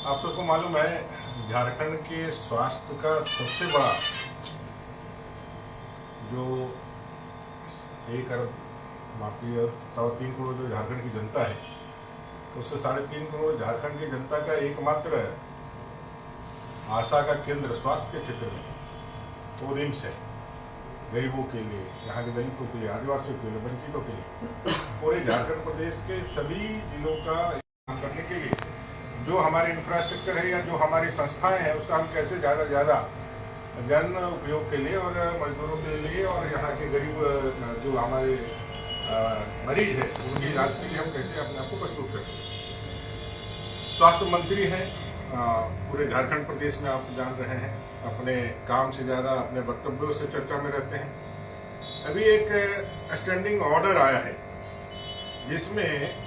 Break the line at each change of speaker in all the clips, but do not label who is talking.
आप सबको मालूम है झारखंड के स्वास्थ्य का सबसे बड़ा जो 1 अरब माफी 3.25 करोड़ जो झारखंड की जनता है, उससे 3.5 करोड़ झारखंड की जनता का एकमात्र आशा का केंद्र स्वास्थ्य के क्षेत्र में वो रिम्स है। गरीबों के लिए, यहाँ के दलितों के लिए, आदिवासियों के लिए, वंचितों के लिए, पूरे झारखंड प्रदेश के सभी जिलों का काम करने के लिए जो हमारे इंफ्रास्ट्रक्चर है या जो हमारी संस्थाएं हैं उसका हम कैसे ज़्यादा से ज़्यादा जन उपयोग के लिए और मजदूरों के लिए और यहाँ के गरीब जो हमारे मरीज है उनके इलाज के लिए हम कैसे अपने आप को प्रस्तुत कर सकते। स्वास्थ्य मंत्री हैं पूरे झारखंड प्रदेश में, आप जान रहे हैं, अपने काम से ज्यादा अपने वक्तव्यों से चर्चा में रहते हैं। अभी एक स्टैंडिंग ऑर्डर आया है जिसमें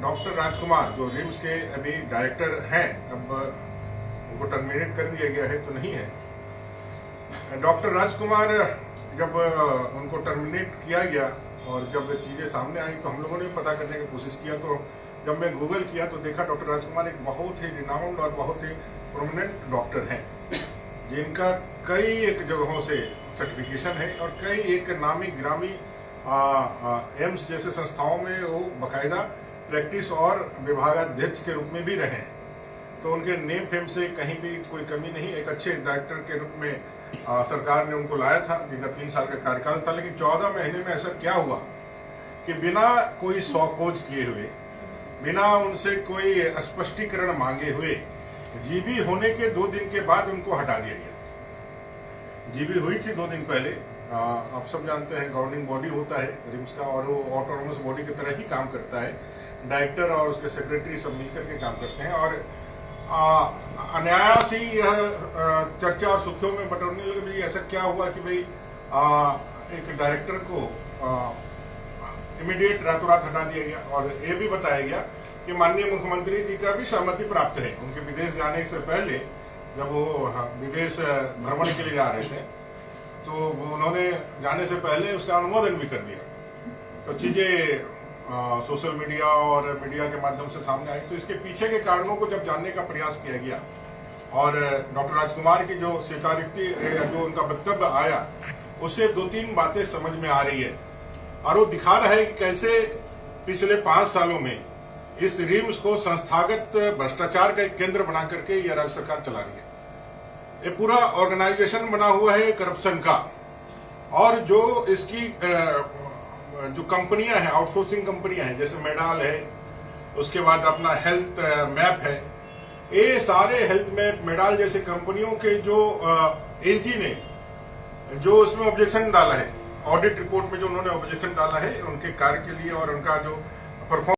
डॉक्टर राजकुमार जो रिम्स के अभी डायरेक्टर हैं, अब उनको टर्मिनेट कर दिया गया है तो नहीं है। डॉक्टर राजकुमार जब उनको टर्मिनेट किया गया और जब चीजें सामने आई तो हम लोगों ने पता करने की कोशिश किया, तो जब मैं गूगल किया तो देखा डॉक्टर राजकुमार एक बहुत ही रिनाउंड और बहुत ही प्रोमिनेंट डॉक्टर हैं जिनका कई एक जगहों से सर्टिफिकेशन है और कई एक नामी ग्रामी एम्स जैसे संस्थाओं में वो बाकायदा प्रैक्टिस और विभागाध्यक्ष के रूप में भी रहे हैं। तो उनके नेम फेम से कहीं भी कोई कमी नहीं। एक अच्छे डायरेक्टर के रूप में सरकार ने उनको लाया था जिनका 3 साल का कार्यकाल था, लेकिन 14 महीने में ऐसा क्या हुआ कि बिना कोई सौखोज किए हुए, बिना उनसे कोई स्पष्टीकरण मांगे हुए जीबी होने के 2 दिन के बाद उनको हटा दिया गया। जीबी हुई थी 2 दिन पहले। आप सब जानते हैं गवर्निंग बॉडी होता है रिम्स का और वो ऑटोनोमस बॉडी की तरह ही काम करता है। डायरेक्टर और उसके सेक्रेटरी सब मिलकर के काम करते हैं और अनायास ही यह चर्चा और सुर्खियों में बटोरने लगे भाई ऐसा क्या हुआ कि भाई एक डायरेक्टर को इमीडिएट रातों रात हटा दिया गया। और ये भी बताया गया कि माननीय मुख्यमंत्री जी का भी सहमति प्राप्त है। उनके विदेश जाने से पहले जब वो विदेश भ्रमण के लिए जा रहे थे तो उन्होंने जाने से पहले उसका अनुमोदन भी कर दिया। तो चीजें सोशल मीडिया और मीडिया के माध्यम से सामने आई। तो इसके पीछे के कारणों को जब जानने का प्रयास किया गया और डॉक्टर राजकुमार की जो स्वीकारोक्ति जो उनका वक्तव्य आया उससे 2-3 बातें समझ में आ रही है और वो दिखा रहा है कि कैसे पिछले 5 सालों में इस रिम्स को संस्थागत भ्रष्टाचार का एक केंद्र बना करके यह राज्य सरकार चला रही है। ये पूरा ऑर्गेनाइजेशन बना हुआ है करप्शन का। और जो इसकी जो कंपनियां हैं, आउटसोर्सिंग कंपनियां हैं, जैसे मेडाल है, उसके बाद अपना हेल्थ मैप है, ये सारे हेल्थ मैप मेडाल जैसे कंपनियों के जो एजी ने जो उसमें ऑब्जेक्शन डाला है, ऑडिट रिपोर्ट में जो उन्होंने ऑब्जेक्शन डाला है उनके कार्य के लिए और उनका जो परफॉर्मेंस